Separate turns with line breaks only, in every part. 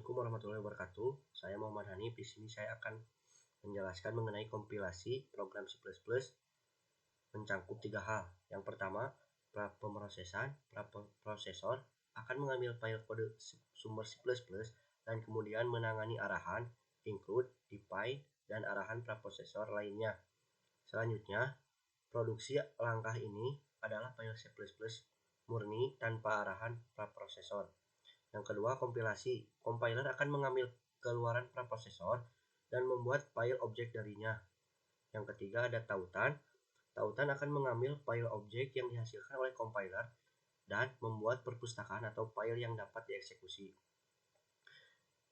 Assalamualaikum warahmatullahi wabarakatuh. Saya Muhammad Hanif. Di sini saya akan menjelaskan mengenai kompilasi program C++ mencangkup tiga hal. Yang pertama, pemrosesan. Prosesor akan mengambil file kode sumber C++ dan kemudian menangani arahan, include, define, dan arahan preprosesor lainnya. Selanjutnya, produksi langkah ini adalah file C++ murni tanpa arahan preprosesor. Yang kedua, kompilasi. Compiler akan mengambil keluaran preprosesor dan membuat file objek darinya. Yang ketiga, ada tautan. Tautan akan mengambil file objek yang dihasilkan oleh compiler dan membuat perpustakaan atau file yang dapat dieksekusi.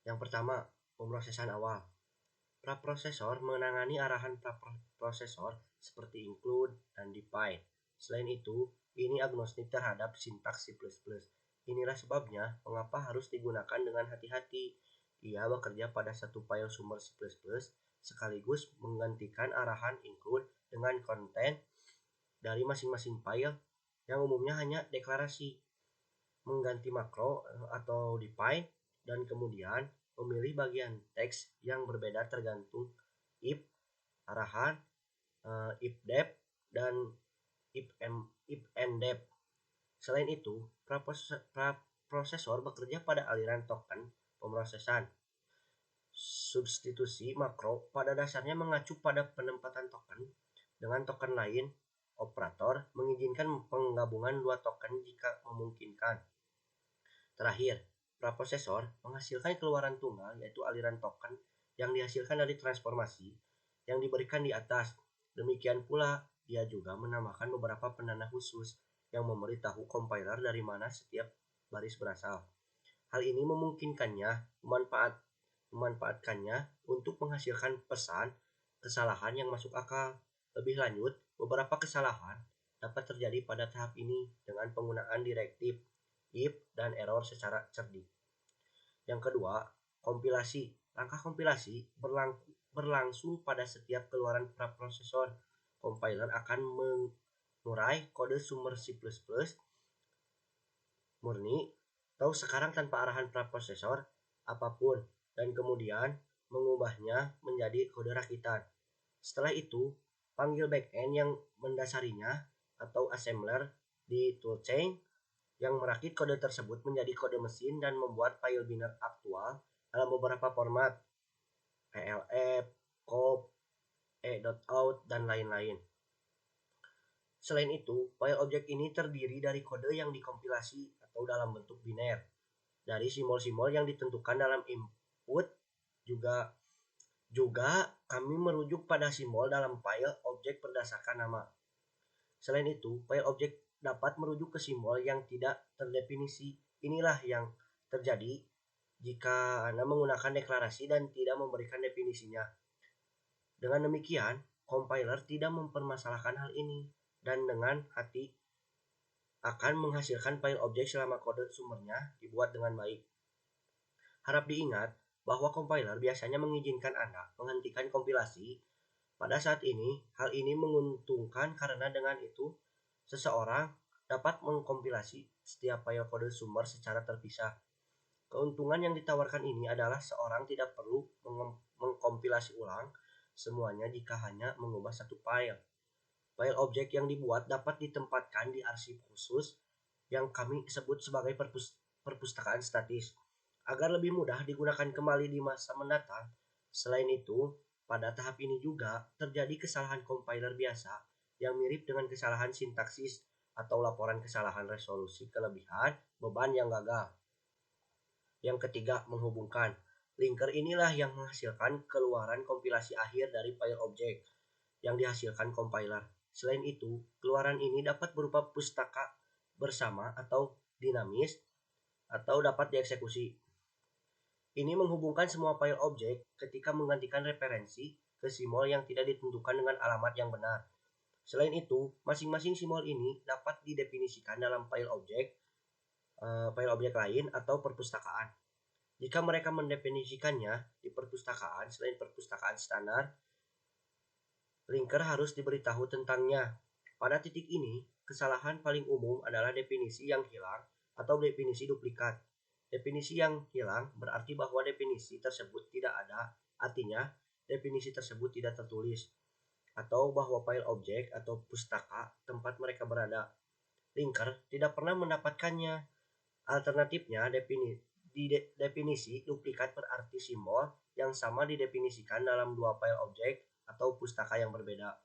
Yang pertama, pemrosesan awal. Preprosesor menangani arahan preprosesor seperti include dan define. Selain itu, ini agnostik terhadap sintaks C++. Inilah sebabnya mengapa harus digunakan dengan hati-hati. Ia bekerja pada satu file sumber C++ sekaligus menggantikan arahan include dengan konten dari masing-masing file yang umumnya hanya deklarasi, mengganti makro atau define, dan kemudian memilih bagian teks yang berbeda tergantung if, arahan, if depth, dan if and depth. Selain itu, preprosesor bekerja pada aliran token pemrosesan. Substitusi makro pada dasarnya mengacu pada penempatan token dengan token lain. Operator mengizinkan penggabungan dua token jika memungkinkan. Terakhir, preprosesor menghasilkan keluaran tunggal, yaitu aliran token yang dihasilkan dari transformasi yang diberikan di atas. Demikian pula, ia juga menambahkan beberapa penanda khusus yang memberitahu compiler dari mana setiap baris berasal. Hal ini memungkinkannya memanfaatkannya untuk menghasilkan pesan kesalahan yang masuk akal. Lebih lanjut, beberapa kesalahan dapat terjadi pada tahap ini dengan penggunaan direktif if dan error secara cerdik. Yang kedua, kompilasi. Langkah kompilasi berlangsung pada setiap keluaran preprosesor. Compiler akan mengurai kode sumber C++ murni atau sekarang tanpa arahan preprosesor apapun dan kemudian mengubahnya menjadi kode rakitan. Setelah itu, panggil backend yang mendasarinya atau assembler di toolchain yang merakit kode tersebut menjadi kode mesin dan membuat file biner aktual dalam beberapa format, elf, cop, e.out, dan lain-lain. Selain itu, file objek ini terdiri dari kode yang dikompilasi atau dalam bentuk biner dari simbol-simbol yang ditentukan dalam input. Juga kami merujuk pada simbol dalam file objek berdasarkan nama. Selain itu, file objek dapat merujuk ke simbol yang tidak terdefinisi. Inilah yang terjadi jika Anda menggunakan deklarasi dan tidak memberikan definisinya. Dengan demikian, compiler tidak mempermasalahkan hal ini dan dengan hati akan menghasilkan file objek selama kode sumbernya dibuat dengan baik. Harap diingat bahwa compiler biasanya mengizinkan Anda menghentikan kompilasi. Pada saat ini, hal ini menguntungkan karena dengan itu seseorang dapat mengkompilasi setiap file kode sumber secara terpisah. Keuntungan yang ditawarkan ini adalah seorang tidak perlu mengkompilasi ulang semuanya jika hanya mengubah satu file. File objek yang dibuat dapat ditempatkan di arsip khusus yang kami sebut sebagai perpustakaan statis agar lebih mudah digunakan kembali di masa mendatang. Selain itu, pada tahap ini juga terjadi kesalahan compiler biasa yang mirip dengan kesalahan sintaksis atau laporan kesalahan resolusi kelebihan beban yang gagal. Yang ketiga, menghubungkan. Linker inilah yang menghasilkan keluaran kompilasi akhir dari file objek yang dihasilkan compiler. Selain itu, keluaran ini dapat berupa pustaka bersama atau dinamis atau dapat dieksekusi. Ini menghubungkan semua file objek ketika menggantikan referensi ke simbol yang tidak ditentukan dengan alamat yang benar. Selain itu, masing-masing simbol ini dapat didefinisikan dalam file objek lain atau perpustakaan. Jika mereka mendefinisikannya di perpustakaan selain perpustakaan standar, linker harus diberitahu tentangnya. Pada titik ini, kesalahan paling umum adalah definisi yang hilang atau definisi duplikat. Definisi yang hilang berarti bahwa definisi tersebut tidak ada, artinya definisi tersebut tidak tertulis, atau bahwa file objek atau pustaka tempat mereka berada, linker, tidak pernah mendapatkannya. Alternatifnya, definisi duplikat berarti simbol yang sama didefinisikan dalam dua file objek atau pustaka yang berbeda.